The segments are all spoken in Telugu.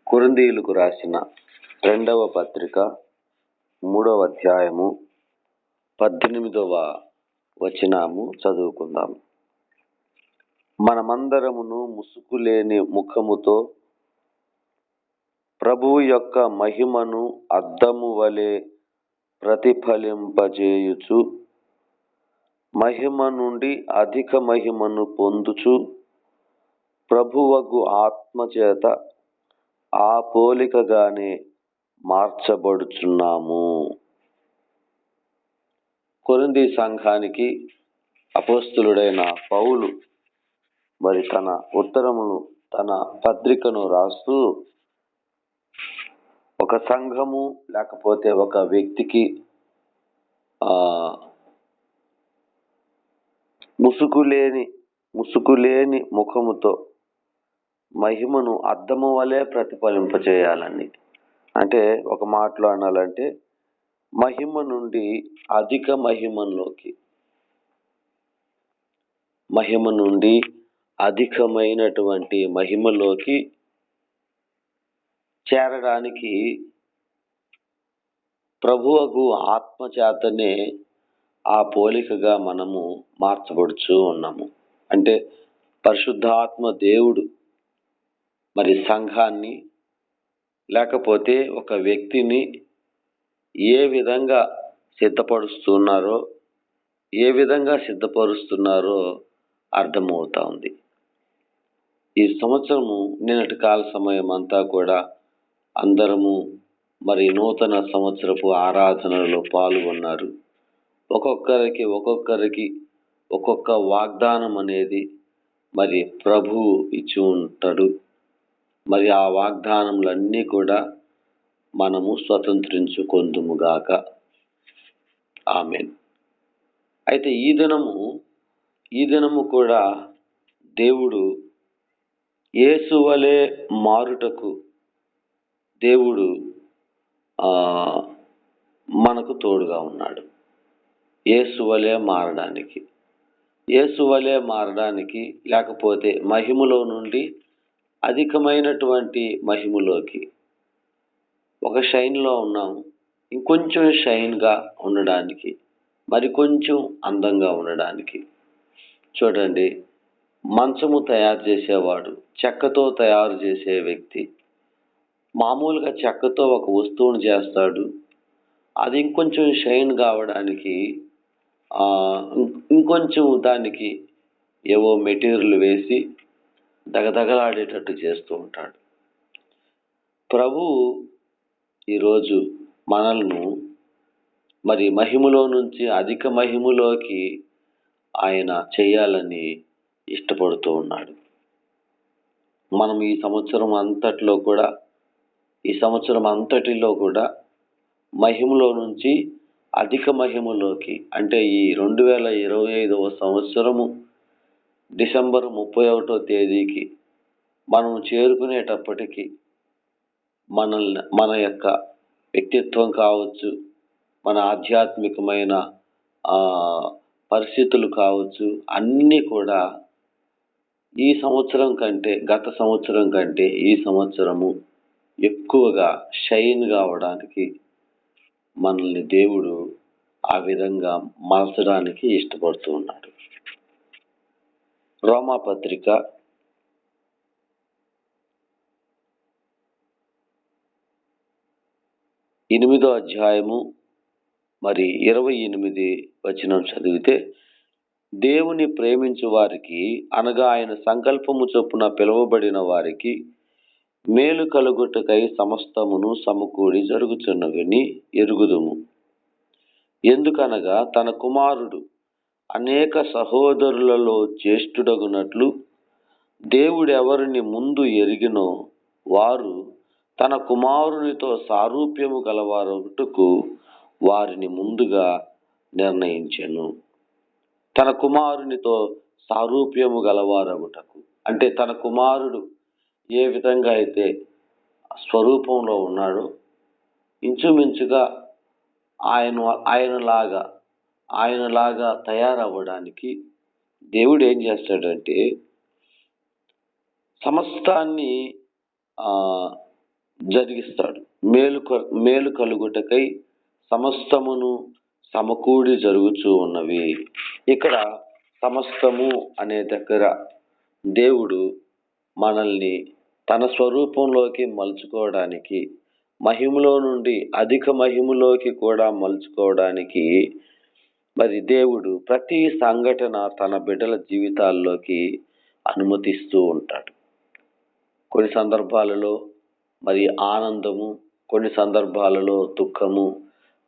కొరింథీయులకు రాసిన 2వ పత్రిక 3వ అధ్యాయము 18వ వచనము చదువుకుందాం. మనమందరమును ముసుకులేని ముఖముతో ప్రభువు యొక్క మహిమను అద్దము వలె ప్రతిఫలింపజేయుచు మహిమ నుండి అధిక మహిమను పొందుచు ప్రభువగు ఆత్మచేత ఆ పోలికగానే మార్చబడుచున్నాము. కొరింథీ సంఘానికి అపోస్తలుడైన పౌలు తన ఉత్తరమును, తన పత్రికను రాస్తూ ఒక సంఘము లేకపోతే ఒక వ్యక్తికి ముసుకులేని ముఖముతో మహిమను అద్దము వలె ప్రతిఫలింపచేయాలని, అంటే ఒక మాటలో అనాలంటే మహిమ నుండి అధిక మహిమ నుండి అధికమైనటువంటి మహిమలోకి చేరడానికి ప్రభువగు ఆత్మచేతనే ఆ పోలికగా మనము మార్చబడుచు ఉన్నాము. అంటే పరిశుద్ధాత్మ దేవుడు సంఘాన్ని లేకపోతే ఒక వ్యక్తిని ఏ విధంగా సిద్ధపరుస్తున్నారో అర్థమవుతా ఉంది. ఈ సంవత్సరము నిన్నటి కాల సమయం అంతా కూడా అందరము నూతన సంవత్సరపు ఆరాధనలో పాల్గొన్నారు. ఒక్కొక్కరికి ఒక్కొక్క వాగ్దానం అనేది ప్రభువు ఇచ్చి ఉంటాడు. ఆ వాగ్దానములన్నీ కూడా మనము స్వతంత్రించుకొందుముగాక. ఆమేన్. అయితే ఈ దినము కూడా దేవుడు యేసు వలె మారుటకు దేవుడు మనకు తోడుగా ఉన్నాడు. యేసు వలె మారడానికి లేకపోతే మహిమలో నుండి అధికమైనటువంటి మహిమలోకి, ఒక షైన్లో ఉన్నాము, ఇంకొంచెం షైన్గా ఉండడానికి, కొంచెం అందంగా ఉండడానికి. చూడండి, మంచము తయారు చేసేవాడు, చెక్కతో తయారు చేసే వ్యక్తి మామూలుగా చెక్కతో ఒక వస్తువును చేస్తాడు. అది ఇంకొంచెం షైన్ కావడానికి ఇంకొంచెం దానికి ఏవో మెటీరియల్ వేసి దగదగలాడేటట్టు చేస్తూ ఉంటాడు. ప్రభువు ఈరోజు మనల్ని మహిమలో నుంచి అధిక మహిమలోకి ఆయన చేయాలని ఇష్టపడుతూ ఉన్నాడు. మనం ఈ సంవత్సరం అంతటిలో కూడా మహిమలో నుంచి అధిక మహిమలోకి, అంటే ఈ 2025వ సంవత్సరము డిసెంబర్ 31వ తేదీకి మనం చేరుకునేటప్పటికి మన యొక్క వ్యక్తిత్వం కావచ్చు, మన ఆధ్యాత్మికమైన పరిస్థితులు కావచ్చు, అన్నీ కూడా ఈ సంవత్సరం కంటే, గత సంవత్సరం కంటే ఈ సంవత్సరము ఎక్కువగా షైన్ కావడానికి మనల్ని దేవుడు ఆ విధంగా మార్చడానికి ఇష్టపడుతూ ఉన్నాడు. రోమా పత్రిక 8వ అధ్యాయము 28 వచనం చదివితే, దేవుని ప్రేమించు వారికి అనగా ఆయన సంకల్పము చొప్పున పిలువబడిన వారికి మేలు కలుగుటకై సమస్తమును సమకూడి జరుగుచున్నవని ఎరుగుదుము. ఎందుకనగా తన కుమారుడు అనేక సహోదరులలో జ్యేష్ఠుడగునట్లు దేవుడెవరిని ముందు ఎరిగినో వారు తన కుమారునితో సారూప్యము గలవారొకటుకు వారిని ముందుగా నిర్ణయించెను. తన కుమారునితో సారూప్యము గలవారొకటుకు అంటే తన కుమారుడు ఏ విధంగా అయితే స్వరూపంలో ఉన్నాడో ఇంచుమించుగా ఆయనలాగా తయారవ్వడానికి దేవుడు ఏం చేస్తాడంటే సమస్తాన్ని జరిగిస్తాడు. మేలు కలుగుటకై సమస్తమును సమకూడి జరుగుచూ ఉన్నవి. ఇక్కడ సమస్తము అనే దగ్గర దేవుడు మనల్ని తన స్వరూపంలోకి మలుచుకోవడానికి, మహిమలో నుండి అధిక మహిమలోకి కూడా మలుచుకోవడానికి మరి దేవుడు ప్రతి సంఘటన తన బిడ్డల జీవితాల్లోకి అనుమతిస్తూ ఉంటాడు. కొన్ని సందర్భాలలో మరి ఆనందము, కొన్ని సందర్భాలలో దుఃఖము,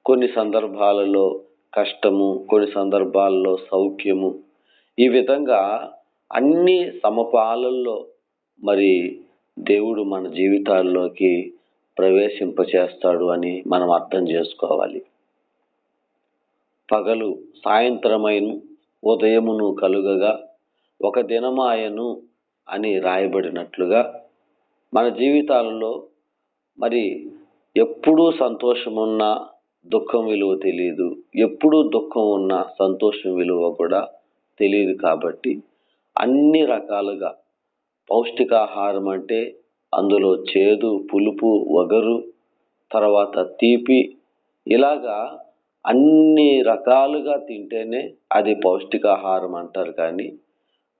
కొన్ని సందర్భాలలో కష్టము, కొన్ని సందర్భాలలో సౌఖ్యము, ఈ విధంగా అన్ని సమపాలల్లో మరి దేవుడు మన జీవితాల్లోకి ప్రవేశింపచేస్తాడు అని మనం అర్థం చేసుకోవాలి. పగలు సాయంత్రమైన ఉదయమును కలుగగా ఒక దినమాయను అని రాయబడినట్లుగా మన జీవితాలలో మరి ఎప్పుడూ సంతోషమున్నా దుఃఖం విలువ తెలియదు, ఎప్పుడూ దుఃఖం ఉన్నా సంతోషం విలువ కూడా తెలియదు. కాబట్టి అన్ని రకాలుగా పౌష్టికాహారం అంటే అందులో చేదు, పులుపు, వగరు, తర్వాత తీపి, ఇలాగా అన్ని రకాలుగా తింటేనే అది పౌష్టికాహారం అంటారు. కానీ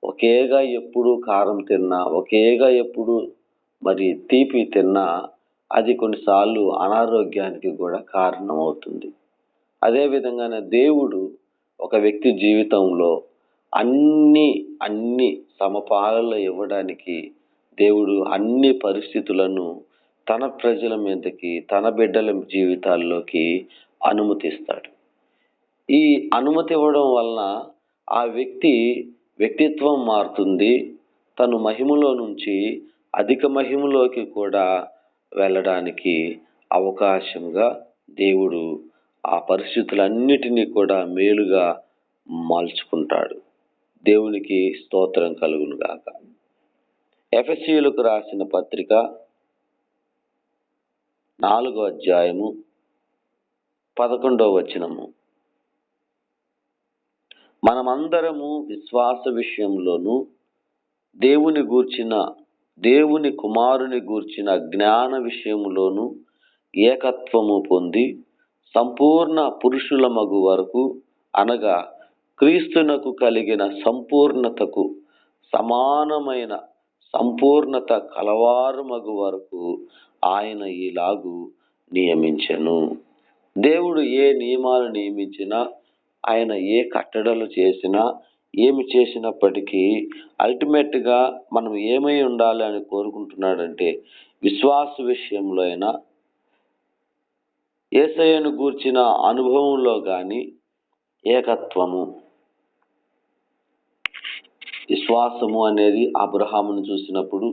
ఒకేగా ఎప్పుడు కారం తిన్నా, ఒకేగా ఎప్పుడు మరి తీపి తిన్నా అది కొన్నిసార్లు అనారోగ్యానికి కూడా కారణం అవుతుంది. అదేవిధంగానే దేవుడు ఒక వ్యక్తి జీవితంలో అన్ని సమపాలలో ఇవ్వడానికి దేవుడు అన్ని పరిస్థితులను తన ప్రజల మీదకి, తన బిడ్డల జీవితాల్లోకి అనుమతిస్తాడు. ఈ అనుమతి ఇవ్వడం వలన ఆ వ్యక్తిత్వం మారుతుంది. తను మహిమలో నుంచి అధిక మహిమలోకి కూడా వెళ్ళడానికి అవకాశంగా దేవుడు ఆ పరిస్థితులన్నిటినీ కూడా మేలుగా మార్చుకుంటాడు. దేవునికి స్తోత్రం కలుగును గాక. ఎఫెసీయులకు రాసిన పత్రిక 4వ అధ్యాయము 11వ వచనము. మనమందరము విశ్వాస విషయంలోను దేవుని కుమారుని గూర్చిన జ్ఞాన విషయములోను ఏకత్వము పొంది సంపూర్ణ పురుషుల మగు వరకు, అనగా క్రీస్తునకు కలిగిన సంపూర్ణతకు సమానమైన సంపూర్ణత కలవారు మగు వరకు ఆయన ఈలాగు నియమించెను. దేవుడు ఏ నియమాలు నియమించినా, ఆయన ఏ కట్టడలు చేసినా, ఏమి చేసినప్పటికీ అల్టిమేట్గా మనం ఏమై ఉండాలి అని కోరుకుంటున్నాడంటే విశ్వాస విషయంలో అయినా, యేసయ్యను గూర్చిన అనుభవంలో కానీ ఏకత్వము. విశ్వాసము అనేది అబ్రహామును చూసినప్పుడు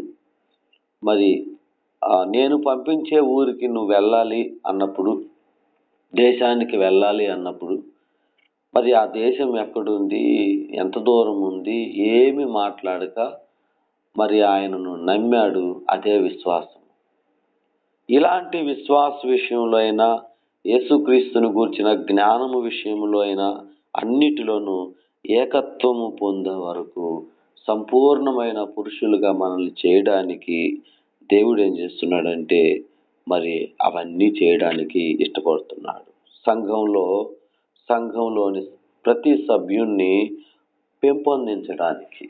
మరి నేను పంపించే ఊరికి నువ్వు వెళ్ళాలి అన్నప్పుడు, దేశానికి వెళ్ళాలి అన్నప్పుడు మరి ఆ దేశం ఎక్కడుంది, ఎంత దూరం ఉంది, ఏమి మాట్లాడక మరి ఆయనను నమ్మాడు. అదే విశ్వాసం. ఇలాంటి విశ్వాస విషయంలో అయినా, యేసుక్రీస్తుని గూర్చిన జ్ఞానము విషయంలో అయినా అన్నిటిలోనూ ఏకత్వము పొందే వరకు సంపూర్ణమైన పురుషులుగా మనల్ని చేయడానికి దేవుడు ఏం చేస్తున్నాడంటే మరి అవన్నీ చేయడానికి ఇష్టపడుతున్నాడు. సంఘంలోని ప్రతి సభ్యుణ్ణి పెంపొందించడానికి.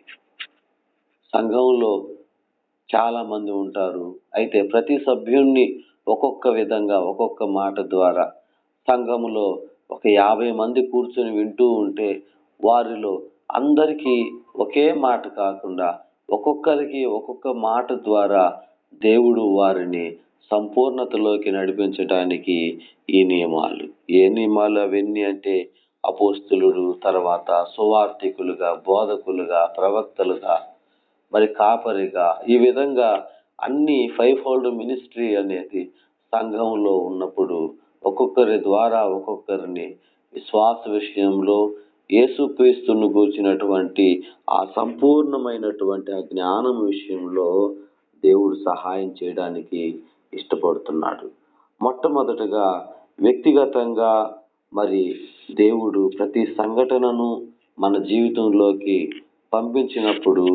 సంఘంలో చాలా మంది ఉంటారు. అయితే ప్రతి సభ్యుణ్ణి ఒక్కొక్క విధంగా, ఒక్కొక్క మాట ద్వారా సంఘములో ఒక 50 మంది కూర్చొని వింటూ ఉంటే వారిలో అందరికీ ఒకే మాట కాకుండా ఒక్కొక్కరికి ఒక్కొక్క మాట ద్వారా దేవుడు వారిని సంపూర్ణతలోకి నడిపించడానికి ఈ నియమాలు. ఏ నియమాలు అవన్నీ అంటే అపోస్తలుడు, తర్వాత సువార్తికులుగా, బోధకులుగా, ప్రవక్తలుగా, మరి కాపరిగా, ఈ విధంగా అన్ని 5-fold మినిస్ట్రీ అనేది సంఘంలో ఉన్నప్పుడు ఒక్కొక్కరి ద్వారా ఒక్కొక్కరిని విశ్వాస విషయంలో యేసుక్రీస్తును గూర్చినటువంటి ఆ సంపూర్ణమైనటువంటి ఆ జ్ఞానం విషయంలో దేవుడు సహాయం చేయడానికి ఇష్టపడుతున్నాడు. మొట్టమొదటగా వ్యక్తిగతంగా మరి దేవుడు ప్రతి సంఘటనను మన జీవితంలోకి పంపించినప్పుడు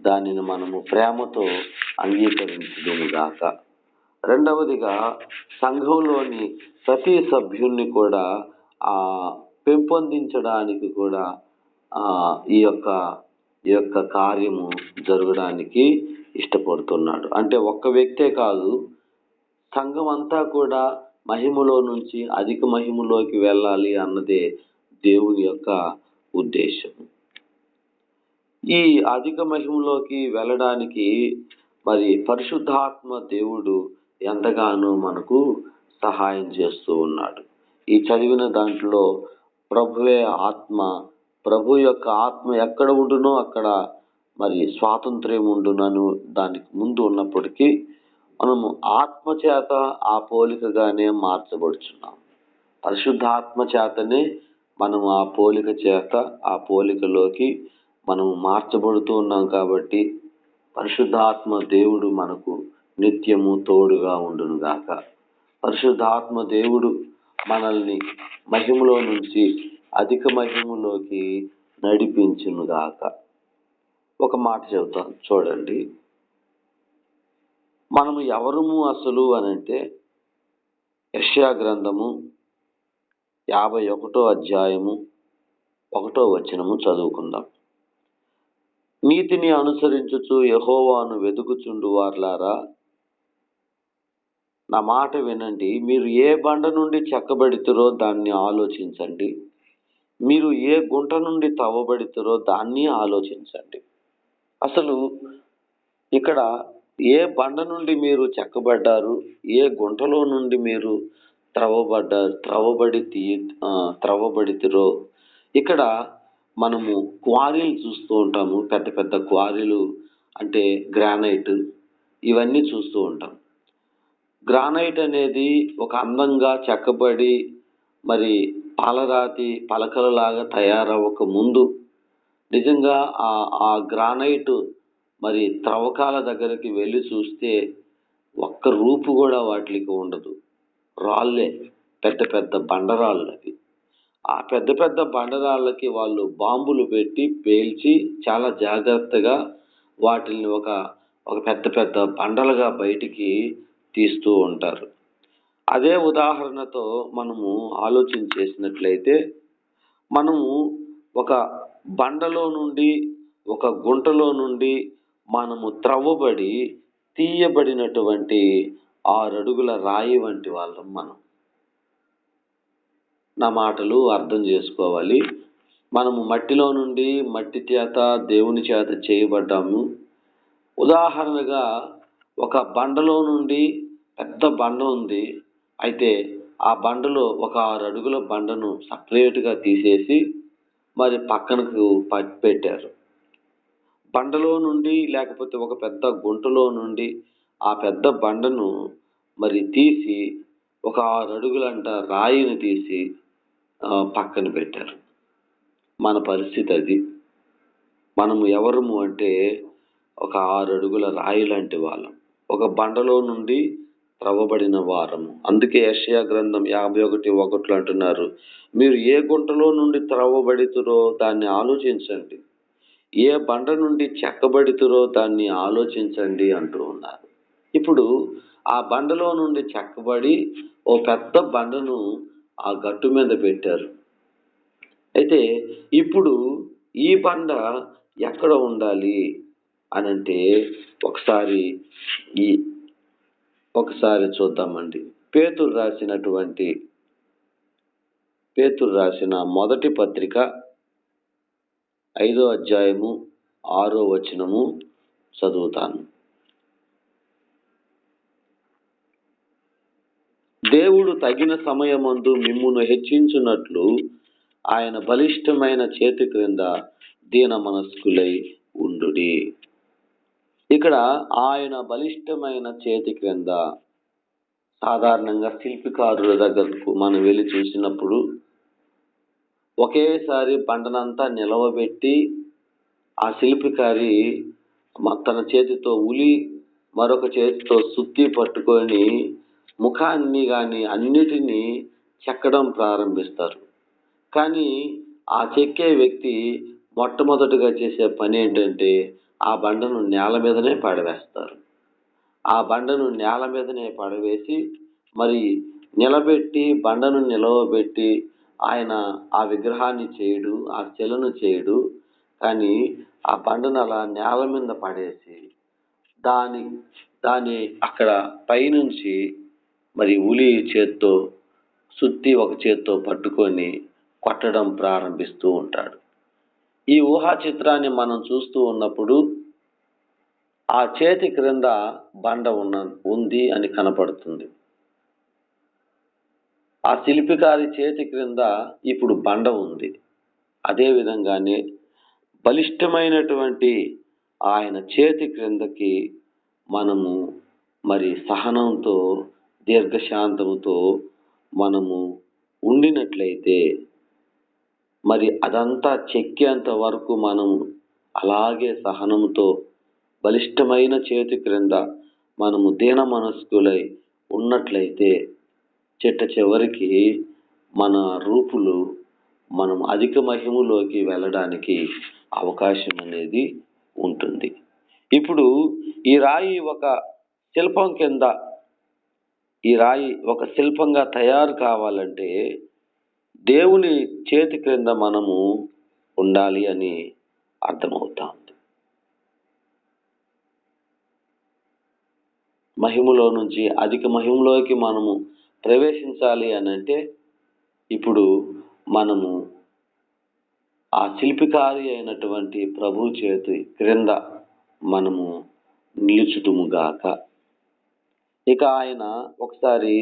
దానిని మనము ప్రేమతో అంగీకరించుదుము గాక. రెండవదిగా సంఘంలోని ప్రతి సభ్యుణ్ణి కూడా ఆ పెంపొందించడానికి కూడా ఆ ఈ యొక్క ఈ యొక్క కార్యము జరగడానికి ఇష్టపడుతున్నాడు. అంటే ఒక్క వ్యక్తే కాదు, సంఘం అంతా కూడా మహిమలో నుంచి అధిక మహిమలోకి వెళ్ళాలి అన్నదే దేవుని యొక్క ఉద్దేశం. ఈ అధిక మహిమలోకి వెళ్ళడానికి మరి పరిశుద్ధాత్మ దేవుడు ఎంతగానో మనకు సహాయం చేస్తూ ఉన్నాడు. ఈ చదివిన దాంట్లో ప్రభువే ఆత్మ, ప్రభు యొక్క ఆత్మ ఎక్కడ ఉండునో అక్కడ మరి స్వాతంత్ర్యం ఉండునను దానికి ముందు ఉన్నప్పటికీ మనము ఆత్మ చేత ఆ పోలికగానే మార్చబడుచున్నాం. పరిశుద్ధాత్మ చేతనే మనం ఆ పోలిక చేత ఆ పోలికలోకి మనం మార్చబడుతూ ఉన్నాం. కాబట్టి పరిశుద్ధాత్మ దేవుడు మనకు నిత్యము తోడుగా ఉండును గాక. పరిశుద్ధాత్మ దేవుడు మనల్ని మహిమలో నుంచి అధిక మహిమలోకి నడిపించును గాక. ఒక మాట చెబుతాను చూడండి. మనము ఎవరము అసలు అనంటే యెషయా గ్రంథము 51వ అధ్యాయము 1వ వచనము చదువుకుందాం. నీతిని అనుసరించుచు యెహోవాను వెతుకుచుండు వార్లారా, నా మాట వినండి. మీరు ఏ బండ నుండి చెక్కబడితురో దాన్ని ఆలోచించండి. మీరు ఏ గుంట నుండి తవ్వబడితురో దాన్ని ఆలోచించండి. అసలు ఇక్కడ ఏ బండ నుండి మీరు చెక్కబడ్డారు, ఏ గుంటలో నుండి మీరు త్రవ్వబడితిరో. ఇక్కడ మనము క్వారీలు చూస్తూ ఉంటాము. పెద్ద పెద్ద క్వారీలు అంటే గ్రానైట్, ఇవన్నీ చూస్తూ ఉంటాం. గ్రానైట్ అనేది ఒక అందంగా చెక్కబడి మరి పాలరాతి పలకలలాగా తయారవ్వక ముందు నిజంగా ఆ గ్రానైట్ మరి త్రవ్వకాల దగ్గరికి వెళ్ళి చూస్తే ఒక్క రూపు కూడా వాటికి ఉండదు. రాళ్ళే, పెద్ద పెద్ద బండరాళ్ళు అవి. ఆ పెద్ద పెద్ద బండరాళ్ళకి వాళ్ళు బాంబులు పెట్టి పేల్చి చాలా జాగ్రత్తగా వాటిని ఒక పెద్ద పెద్ద బండలుగా బయటికి తీస్తూ ఉంటారు. అదే ఉదాహరణతో మనము ఆలోచన చేసినట్లయితే మనము ఒక బండలో నుండి ఒక గుంటలో నుండి మనము త్రవ్వబడి తీయబడినటువంటి 6 అడుగుల రాయి వంటి వాళ్ళం మనం. నా మాటలు అర్థం చేసుకోవాలి. మనము మట్టిలో నుండి మట్టి చేత దేవుని చేత చేయబడ్డాము. ఉదాహరణగా ఒక బండలో నుండి పెద్ద బండ ఉంది. అయితే ఆ బండలో ఒక 6 అడుగుల బండను సపరేట్గా తీసేసి మరి పక్కనకు పెట్టారు. బండలో నుండి లేకపోతే ఒక పెద్ద గుంటలో నుండి ఆ పెద్ద బండను మరి తీసి ఒక 6 అడుగులంట రాయిని తీసి పక్కన పెట్టారు. మన పరిస్థితి అది. మనము ఎవరము అంటే ఒక 6 అడుగుల రాయి లాంటి వాళ్ళం, ఒక బండలో నుండి త్రవ్వబడిన వారము. అందుకే యెషయా గ్రంథం 51:1 అంటున్నారు, మీరు ఏ గుంటలో నుండి త్రవ్వబడితురో దాన్ని ఆలోచించండి, ఏ బండ నుండి చెక్కబడితురో దాన్ని ఆలోచించండి అంటూ ఉన్నారు. ఇప్పుడు ఆ బండలో నుండి చెక్కబడి ఓ పెద్ద బండను ఆ గట్టు మీద పెట్టారు. అయితే ఇప్పుడు ఈ బండ ఎక్కడ ఉండాలి అనంటే ఒకసారి చూద్దామండి. పేతురు రాసిన మొదటి పత్రిక 5వ అధ్యాయము 6వ వచనము చదువుతాను. దేవుడు తగిన సమయమందు మిమ్మును హెచ్చించున్నట్లు ఆయన బలిష్టమైన చేతి క్రింద దీన మనస్కులై ఉండుడి. ఇక్కడ ఆయన బలిష్టమైన చేతి క్రింద, సాధారణంగా శిల్పికారుల దగ్గరకు మనం వెళ్ళి చూసినప్పుడు ఒకేసారి బండనంతా నిలవబెట్టి ఆ శిల్పికారి తన చేతితో ఉలి మరొక చేతితో సుత్తి పట్టుకొని ముఖాన్ని కానీ అన్నిటినీ చెక్కడం ప్రారంభిస్తారు. కానీ ఆ చెక్కే వ్యక్తి మొట్టమొదటిగా చేసే పని ఏంటంటే ఆ బండను నేల మీదనే పడవేస్తారు. ఆ బండను నేల మీదనే పడవేసి మరి నిలబెట్టి బండను నిలవబెట్టి ఆయన ఆ విగ్రహాన్ని చేయడు, ఆ శిలను చేయడు. కానీ ఆ బండను అలా నేల మీద పడేసి దాని దాన్ని అక్కడ పైనుంచి మరి ఉలి చేత్తో సుత్తి ఒక చేత్తో పట్టుకొని కొట్టడం ప్రారంభిస్తూ ఉంటాడు. ఈ ఊహా చిత్రాన్ని మనం చూస్తూ ఉన్నప్పుడు ఆ చేతి క్రింద బండ ఉంది అని కనపడుతుంది. ఆ శిల్పికారి చేతి క్రింద ఇప్పుడు బండ ఉంది. అదే విధంగానే బలిష్టమైనటువంటి ఆయన చేతి క్రిందకి మనము మరి సహనంతో దీర్ఘశాంతముతో మనము ఉండినట్లయితే మరి అదంతా చెక్కేంత వరకు మనం అలాగే సహనంతో బలిష్టమైన చేతి క్రింద మనము దీన మనస్కులై ఉన్నట్లయితే చిట్ట చివరికి మన రూపులు మనం అధిక మహిమలోకి వెళ్ళడానికి అవకాశం అనేది ఉంటుంది. ఇప్పుడు ఈ రాయి ఒక శిల్పం కింద, ఈ రాయి ఒక శిల్పంగా తయారు కావాలంటే దేవుని చేతి క్రింద మనము ఉండాలి అని అర్థమవుతా ఉంది. మహిమలో నుంచి అధిక మహిమలోకి మనము ప్రవేశించాలి అని అంటే ఇప్పుడు మనము ఆ శిల్పికారి అయినటువంటి ప్రభు చేతి క్రింద మనము నిలుచుదుముగాక. ఇక ఆయన ఒకసారి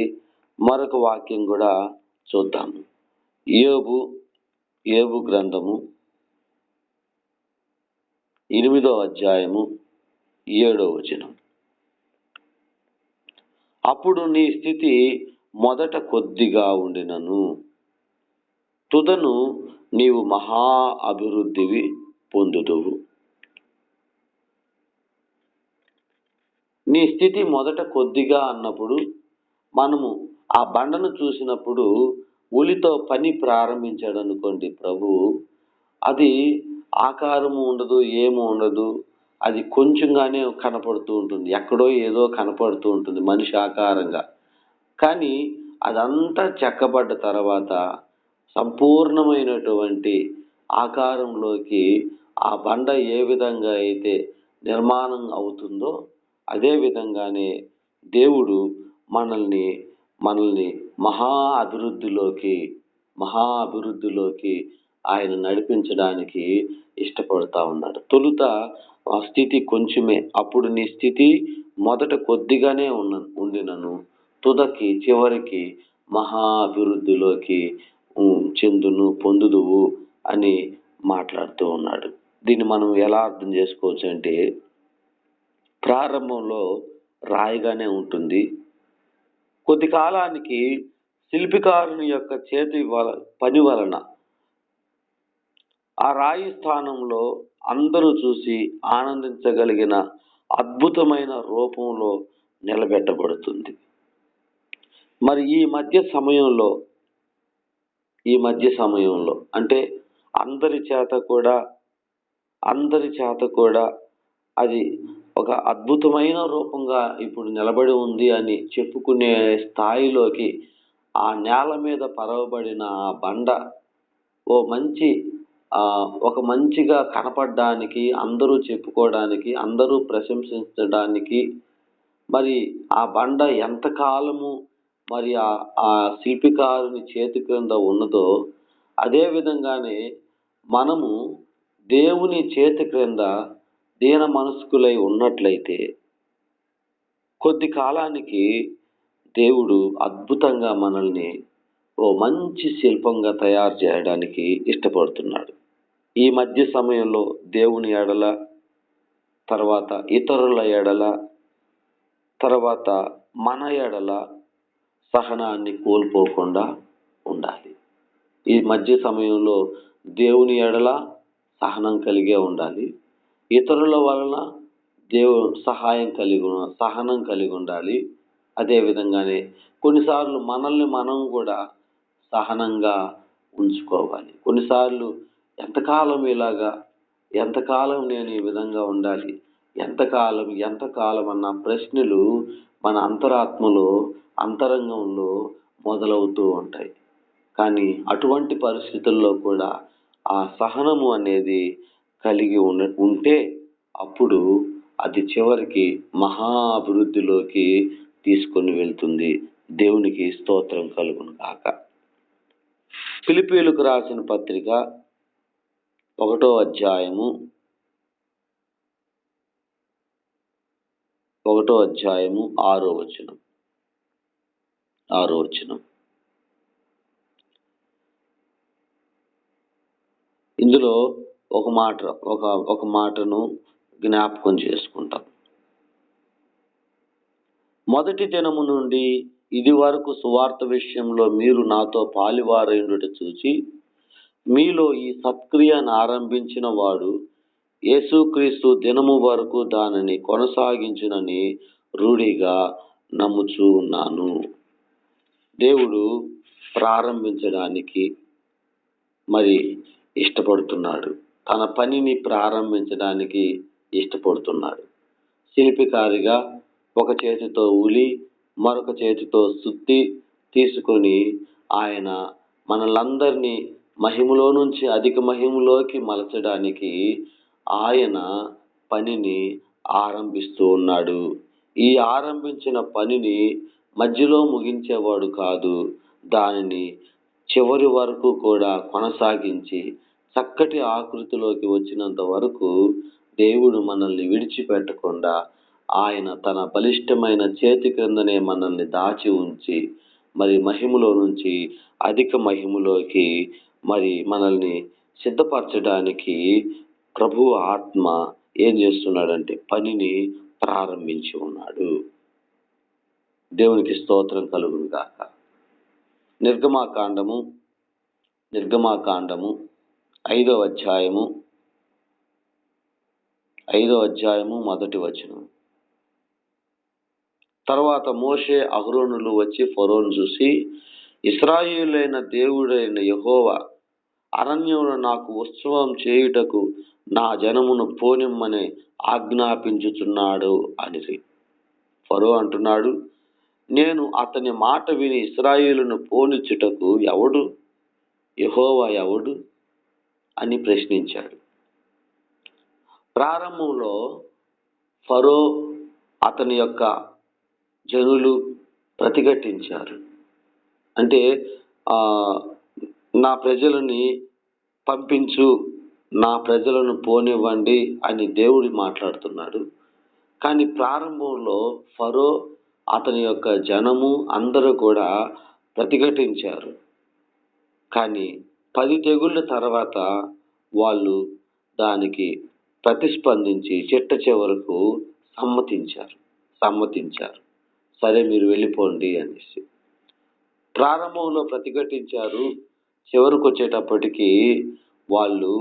మరొక వాక్యం కూడా చూద్దాము. యోబు గ్రంథము 8వ అధ్యాయము 7వ వచనం. అప్పుడు నీ స్థితి మొదట కొద్దిగా ఉండినను తుదను నీవు మహా అభివృద్ధివి పొందుదువు. నీ స్థితి మొదట కొద్దిగా అన్నప్పుడు మనము ఆ బండను చూసినప్పుడు ఉలితో పని ప్రారంభించాడు అనుకోండి ప్రభు, అది ఆకారము ఉండదు, ఏమీ ఉండదు, అది కొంచెంగానే కనపడుతూ ఉంటుంది, ఎక్కడో ఏదో కనపడుతూ ఉంటుంది మనిషి ఆకారంగా. కానీ అదంతా చెక్కబడ్డ తర్వాత సంపూర్ణమైనటువంటి ఆకారంలోకి ఆ బండ ఏ విధంగా అయితే నిర్మాణం అవుతుందో అదే విధంగానే దేవుడు మనల్ని మహా అభివృద్ధిలోకి ఆయన నడిపించడానికి ఇష్టపడతా ఉన్నాడు. తొలుత ఆ స్థితి కొంచెమే, అప్పుడు నీ స్థితి మొదట కొద్దిగానే ఉండినను తుదకి చివరికి మహా అభివృద్ధిలోకి పొందుదువు అని మాట్లాడుతూ ఉన్నాడు. దీన్ని మనం ఎలా అర్థం చేసుకోవచ్చు అంటే, ప్రారంభంలో రాయిగానే ఉంటుంది. కొద్ది కాలానికి శిల్పికారుని యొక్క చేతి పని వలన ఆ రాయి స్థానంలో అందరూ చూసి ఆనందించగలిగిన అద్భుతమైన రూపంలో నిలబెట్టబడుతుంది. మరి ఈ మధ్య సమయంలో అంటే అందరి చేత కూడా అది ఒక అద్భుతమైన రూపంగా ఇప్పుడు నిలబడి ఉంది అని చెప్పుకునే స్థాయిలోకి ఆ నేల మీద పరవబడిన ఆ బండ ఒక మంచిగా కనపడడానికి, అందరూ చెప్పుకోవడానికి, అందరూ ప్రశంసించడానికి మరి ఆ బండ ఎంతకాలము మరి ఆ శిల్పికారుని చేతి క్రింద ఉన్నదో అదే విధంగానే మనము దేవుని చేతి క్రింద దీన మనస్కులై ఉన్నట్లయితే కొద్ది కాలానికి దేవుడు అద్భుతంగా మనల్ని మంచి శిల్పంగా తయారు చేయడానికి ఇష్టపడుతున్నాడు. ఈ మధ్య సమయంలో దేవుని ఎడల, తర్వాత ఇతరుల ఎడల, తర్వాత మన ఎడల సహనాన్ని కోల్పోకుండా ఉండాలి. ఈ మధ్య సమయంలో దేవుని ఎడల సహనం కలిగే ఉండాలి, ఇతరుల వలన సహనం కలిగి ఉండాలి. అదేవిధంగానే కొన్నిసార్లు మనల్ని మనం కూడా సహనంగా ఉంచుకోవాలి. కొన్నిసార్లు ఎంతకాలం నేను ఈ విధంగా ఉండాలి, ఎంతకాలం అన్న ప్రశ్నలు మన అంతరాత్మలో, అంతరంగంలో మొదలవుతూ ఉంటాయి. కానీ అటువంటి పరిస్థితుల్లో కూడా ఆ సహనము అనేది కలిగి ఉంటే అప్పుడు అది చివరికి మహా అభివృద్ధిలోకి తీసుకొని వెళ్తుంది. దేవునికి స్తోత్రం కలుగును గాక. ఫిలిప్పీయులకు రాసిన పత్రిక 1వ అధ్యాయము 6వ వచనం. ఇందులో ఒక మాటను జ్ఞాపకం చేసుకుంటాం. మొదటి దినము నుండి ఇది వరకు సువార్త విషయంలో మీరు నాతో పాలివారైండుట చూచి మీలో ఈ సత్క్రియను ఆరంభించిన వాడు యేసుక్రీస్తు దినము వరకు దానిని కొనసాగించునని రూఢిగా నమ్ముచూ ఉన్నాను. దేవుడు ప్రారంభించడానికి మరి ఇష్టపడుతున్నాడు. తన పనిని ప్రారంభించడానికి ఇష్టపడుతున్నాడు. శిల్పికారిగా ఒక చేతితో ఉలి, మరొక చేతితో సుత్తి తీసుకొని ఆయన మనలందరినీ మహిమలో నుంచి అధిక మహిమలోకి మలచడానికి ఆయన పనిని ఆరంభిస్తూ ఉన్నాడు. ఈ ఆరంభించిన పనిని మధ్యలో ముగించేవాడు కాదు. దానిని చివరి వరకు కూడా కొనసాగించి చక్కటి ఆకృతిలోకి వచ్చినంత వరకు దేవుడు మనల్ని విడిచిపెట్టకుండా ఆయన తన బలిష్టమైన చేతి క్రిందనే మనల్ని దాచి ఉంచి మరి మహిమలో నుంచి అధిక మహిమలోకి మరి మనల్ని సిద్ధపరచడానికి ప్రభు ఆత్మ ఏం చేస్తున్నాడంటే పనిని ప్రారంభించి ఉన్నాడు. దేవునికి స్తోత్రం కలుగును గాక. నిర్గమాకాండము 5వ అధ్యాయము 1వ వచనం. తర్వాత మోషే అహరోనులు వచ్చి ఫరోను చూసి, ఇశ్రాయేలైన దేవుడైన యెహోవా అరణ్యమున నాకు ఉత్సవం చేయుటకు నా జనమును పోనిమ్మని ఆజ్ఞాపించుచున్నాడు అనిరి. ఫరో అంటున్నాడు, నేను అతని మాట విని ఇశ్రాయేలును పోనిచ్చుటకు ఎవడు? యెహోవా ఎవడు అని ప్రశ్నించాడు. ప్రారంభంలో ఫరో అతని యొక్క జనులు ప్రతిఘటించారు. అంటే నా ప్రజలని పంపించు, నా ప్రజలను పోనివ్వండి అని దేవుడు మాట్లాడుతున్నాడు. కానీ ప్రారంభంలో ఫరో అతని యొక్క జనము అందరూ కూడా ప్రతిఘటించారు. కానీ 10 తెగుళ్ళ తర్వాత వాళ్ళు దానికి ప్రతిస్పందించి చిట్ట చివరకు సమ్మతించారు. సరే మీరు వెళ్ళిపోండి అనేసి. ప్రారంభంలో ప్రతిఘటించారు, చివరికి వచ్చేటప్పటికి వాళ్ళు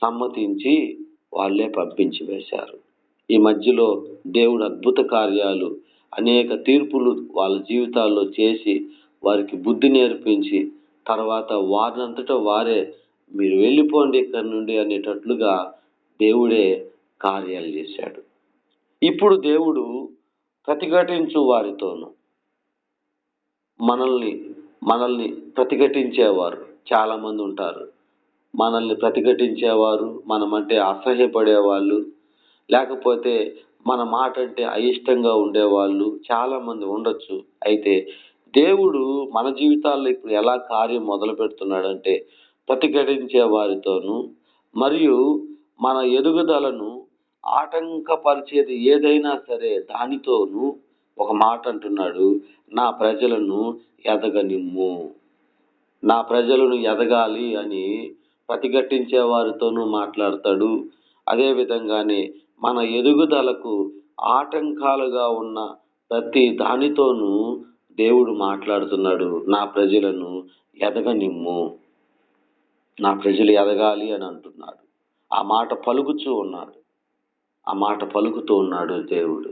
సమ్మతించి వాళ్ళే పంపించి వేశారు. ఈ మధ్యలో దేవుడు అద్భుత కార్యాలు, అనేక తీర్పులు వాళ్ళ జీవితాల్లో చేసి వారికి బుద్ధి నేర్పించి తర్వాత వారినంతటా వారే మీరు వెళ్ళిపోండి ఇక్కడి నుండి అనేటట్లుగా దేవుడే కార్యాలు చేశాడు. ఇప్పుడు దేవుడు ప్రతిఘటించు వారితోనూ మనల్ని ప్రతిఘటించేవారు చాలా మంది ఉంటారు. మనల్ని ప్రతిఘటించేవారు, మనమంటే అసహ్యపడేవాళ్ళు, లేకపోతే మన మాట అంటే అయిష్టంగా ఉండేవాళ్ళు చాలా మంది ఉండొచ్చు. అయితే దేవుడు మన జీవితాల్లో ఇప్పుడు ఎలా కార్యం మొదలు పెడుతున్నాడంటే ప్రతిఘటించే వారితోనూ మరియు మన ఎదుగుదలను ఆటంకపరిచేది ఏదైనా సరే దానితోనూ ఒక మాట అంటున్నాడు, నా ప్రజలను ఎదగనిమ్ము. నా ప్రజలను ఎదగాలి అని ప్రతిఘటించే వారితోనూ మాట్లాడతాడు. అదే విధంగానే మన ఎదుగుదలకు ఆటంకాలుగా ఉన్న ప్రతి దానితోనూ దేవుడు మాట్లాడుతున్నాడు, నా ప్రజలను ఎదగనిమ్ము, నా ప్రజలు ఎదగాలి అని అంటున్నాడు. ఆ మాట పలుకుతూ ఉన్నాడు దేవుడు.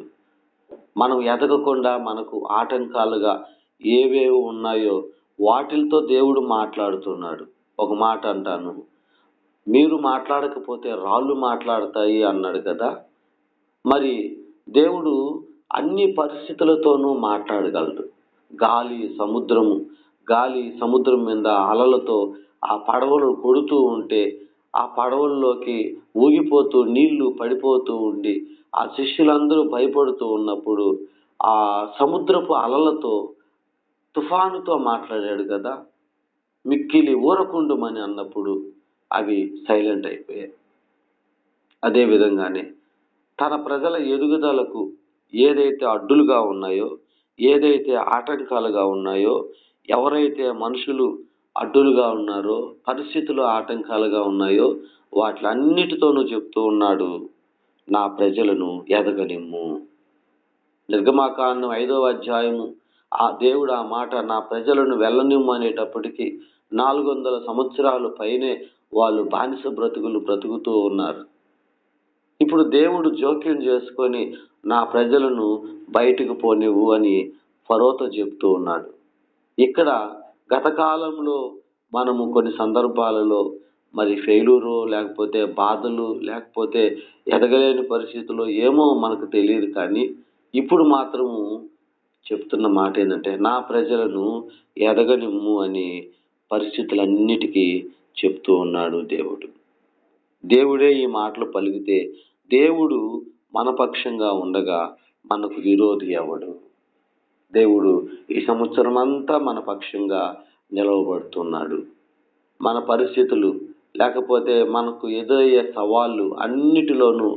మనం ఎదగకుండా మనకు ఆటంకాలుగా ఏవేవి ఉన్నాయో వాటితో దేవుడు మాట్లాడుతున్నాడు. ఒక మాట అంటాను, మీరు మాట్లాడకపోతే రాళ్ళు మాట్లాడతాయి అన్నాడు కదా. మరి దేవుడు అన్ని పరిస్థితులతోనూ మాట్లాడగలడు. గాలి సముద్రం మీద అలలతో ఆ పడవలు కొడుతూ ఉంటే ఆ పడవల్లోకి ఊగిపోతూ నీళ్లు పడిపోతూ ఉండి ఆ శిష్యులందరూ భయపడుతూ ఉన్నప్పుడు ఆ సముద్రపు అలలతో తుఫానుతో మాట్లాడాడు కదా, మిక్కిలి ఊరకుండుమని అన్నప్పుడు అవి సైలెంట్ అయిపోయాయి. అదే విధంగానే తన ప్రజల ఎదుగుదలకు ఏదైతే అడ్డులుగా ఉన్నాయో, ఏదైతే ఆటంకాలుగా ఉన్నాయో, ఎవరైతే మనుషులు అడ్డులుగా ఉన్నారో, పరిస్థితులు ఆటంకాలుగా ఉన్నాయో వాటిలన్నిటితోనూ చెప్తూ ఉన్నాడు, నా ప్రజలను ఎదగనిమ్ము. నిర్గమాకాండం 5వ అధ్యాయము ఆ దేవుడు ఆ మాట నా ప్రజలను వెళ్ళనిమ్ము అనేటప్పటికీ 400 సంవత్సరాలు పైనే వాళ్ళు బానిస బ్రతుకుతూ ఉన్నారు. ఇప్పుడు దేవుడు జోక్యం చేసుకొని నా ప్రజలను బయటకు పోనివ్వు అని ఫరోతో చెప్తూ ఉన్నాడు. ఇక్కడ గత కాలంలో మనము కొన్ని సందర్భాలలో మరి ఫెయిల్యూరు, లేకపోతే బాధలు, లేకపోతే ఎదగలేని పరిస్థితుల్లో ఏమో మనకు తెలియదు, కానీ ఇప్పుడు మాత్రము చెప్తున్న మాట ఏంటంటే నా ప్రజలను ఎదగనిమ్ము అని పరిస్థితులన్నిటికీ చెప్తూ ఉన్నాడు దేవుడు. దేవుడే ఈ మాటలు పలికితే దేవుడు మన పక్షంగా ఉండగా మనకు విరోధి ఎవడు? దేవుడు ఈ సంవత్సరం అంతా మన పక్షంగా నిలవబడుతున్నాడు. మన పరిస్థితులు లేకపోతే మనకు ఎదురయ్యే సవాళ్ళు అన్నిటిలోనూ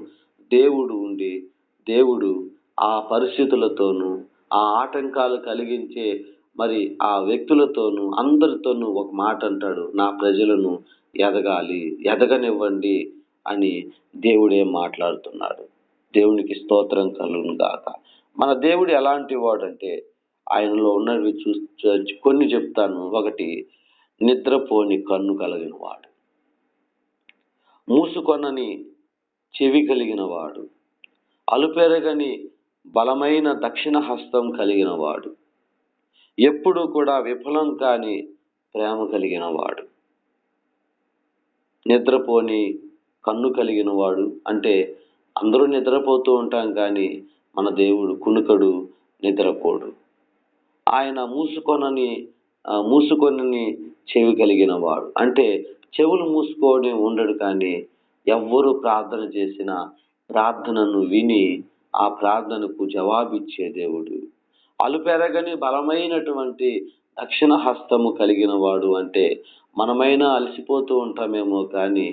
దేవుడు ఉండి దేవుడు ఆ పరిస్థితులతోనూ ఆ ఆటంకాలు కలిగించే మరి ఆ వ్యక్తులతోనూ అందరితోనూ ఒక మాట అంటాడు, నా ప్రజలను ఎదగాలి, ఎదగనివ్వండి అని దేవుడే మాట్లాడుతున్నాడు. దేవునికి స్తోత్రం కలుగును గాక. మన దేవుడు ఎలాంటి వాడంటే ఆయనలో ఉన్నవి కొన్ని చెప్తాను. ఒకటి, నిద్రపోని కన్ను కలిగిన వాడు, మూసుకొనని చెవి కలిగిన వాడు, అలుపెరగని బలమైన దక్షిణ హస్తం కలిగిన వాడు, ఎప్పుడు కూడా విఫలం కాని ప్రేమ కలిగిన వాడు. నిద్రపోని కన్ను కలిగిన వాడు అంటే అందరూ నిద్రపోతూ ఉంటాం, కానీ మన దేవుడు కునుకడు, నిద్రపోడు. ఆయన మూసుకొనని చెవి కలిగిన వాడు అంటే చెవులు మూసుకొని ఉండడు, కానీ ఎవ్వరు ప్రార్థన చేసినా ప్రార్థనను విని ఆ ప్రార్థనకు జవాబిచ్చే దేవుడు. అలుపెరగని బలమైనటువంటి దక్షిణ హస్తము కలిగిన వాడు అంటే మనమైనా అలసిపోతూ ఉంటామేమో, కానీ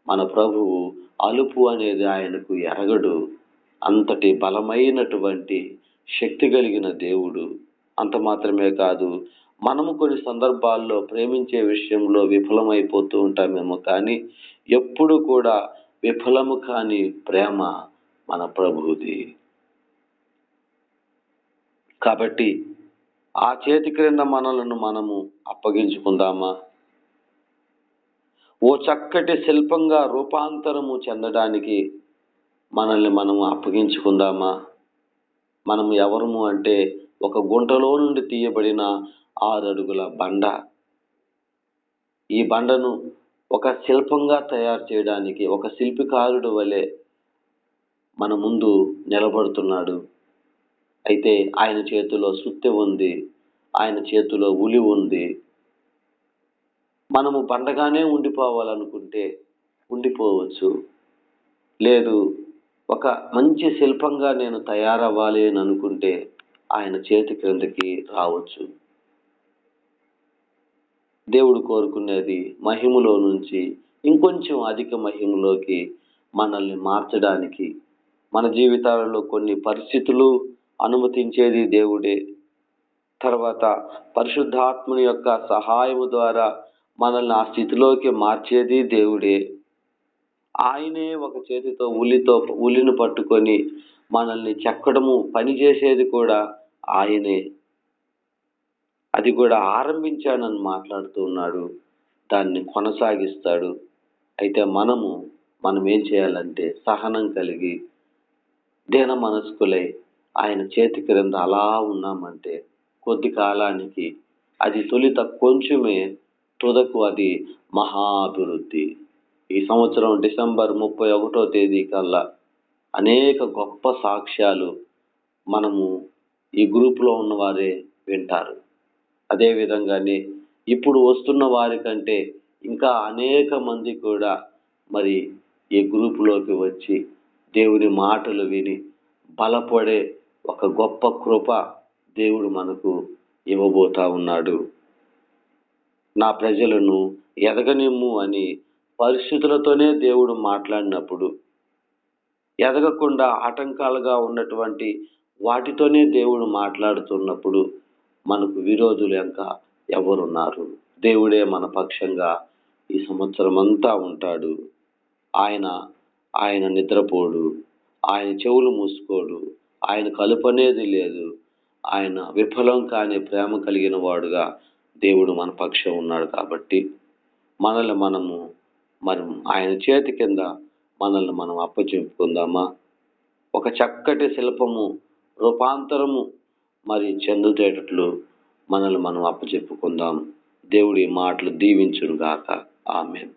మన ప్రభువు అలుపు అనేది ఆయనకు ఎరగడు. అంతటి బలమైనటువంటి శక్తి కలిగిన దేవుడు. అంత మాత్రమే కాదు, మనము కొన్ని సందర్భాల్లో ప్రేమించే విషయంలో విఫలమైపోతూ ఉంటామేమో, కానీ ఎప్పుడు కూడా విఫలము కాని ప్రేమ మన ప్రభువుది. కాబట్టి ఆ చేతి క్రింద మనలను మనము అప్పగించుకుందామా? ఓ చక్కటి శిల్పంగా రూపాంతరము చెందడానికి మనల్ని మనము అప్పగించుకుందామా? మనము ఎవరము అంటే ఒక గుంటలో నుండి తీయబడిన 6 అడుగుల బండ. ఈ బండను ఒక శిల్పంగా తయారు చేయడానికి ఒక శిల్పికారుడు వలె మన ముందు నిలబడుతున్నాడు. అయితే ఆయన చేతిలో సుత్తె ఉంది, ఆయన చేతిలో ఉలి ఉంది. మనము బండగానే ఉండిపోవాలనుకుంటే ఉండిపోవచ్చు, లేదు ఒక మంచి శిల్పంగా నేను తయారవ్వాలి అని అనుకుంటే ఆయన చేతి క్రిందకి రావచ్చు. దేవుడు కోరుకునేది మహిమలో నుంచి ఇంకొంచెం అధిక మహిమలోకి మనల్ని మార్చడానికి. మన జీవితాలలో కొన్ని పరిస్థితులు అనుమతించేది దేవుడే. తర్వాత పరిశుద్ధాత్మని యొక్క సహాయము ద్వారా మనల్ని ఆ స్థితిలోకి మార్చేది దేవుడే. ఆయనే ఒక చేతితో ఉలిని పట్టుకొని మనల్ని చెక్కడము పని చేసేది కూడా ఆయనే. అది కూడా ఆరంభించానని మాట్లాడుతూ ఉన్నాడు, దాన్ని కొనసాగిస్తాడు. అయితే మనం ఏం చేయాలంటే సహనం కలిగి దీన మనస్కులై ఆయన చేతి క్రింద అలా ఉన్నామంటే కొద్ది కాలానికి అది తొలిత కొంచెమే, తుదకు అది మహాభివృద్ధి. ఈ సంవత్సరం డిసెంబర్ 31వ తేదీ కల్లా అనేక గొప్ప సాక్ష్యాలు మనము ఈ గ్రూపులో ఉన్నవారే వింటారు. అదేవిధంగానే ఇప్పుడు వస్తున్న వారి కంటే ఇంకా అనేక మంది కూడా మరి ఈ గ్రూపులోకి వచ్చి దేవుని మాటలు విని బలపడే ఒక గొప్ప కృప దేవుడు మనకు ఇవ్వబోతా ఉన్నాడు. నా ప్రజలను ఎదగనిమ్ము అని పరిస్థితులతోనే దేవుడు మాట్లాడినప్పుడు, ఎదగకుండా ఆటంకాలుగా ఉన్నటువంటి వాటితోనే దేవుడు మాట్లాడుతున్నప్పుడు మనకు విరోధులు ఇంకా ఎవరున్నారు? దేవుడే మన పక్షంగా ఈ సంవత్సరం అంతా ఉంటాడు. ఆయన నిద్రపోడు, ఆయన చెవులు మూసుకోడు, ఆయన కలుపనేది లేదు. ఆయన విఫలం కాని ప్రేమ కలిగిన వాడుగా దేవుడు మన పక్షం ఉన్నాడు. కాబట్టి మనల్ని మనము ఆయన చేతి కింద మనల్ని మనం అప్పచెప్పుకుందామా? ఒక చక్కటి శిల్పము రూపాంతరము చెందుతేటట్లు మనల్ని మనం అప్పచెప్పుకుందాం. దేవుడి మాటలు దీవించును గాక. ఆమేన్.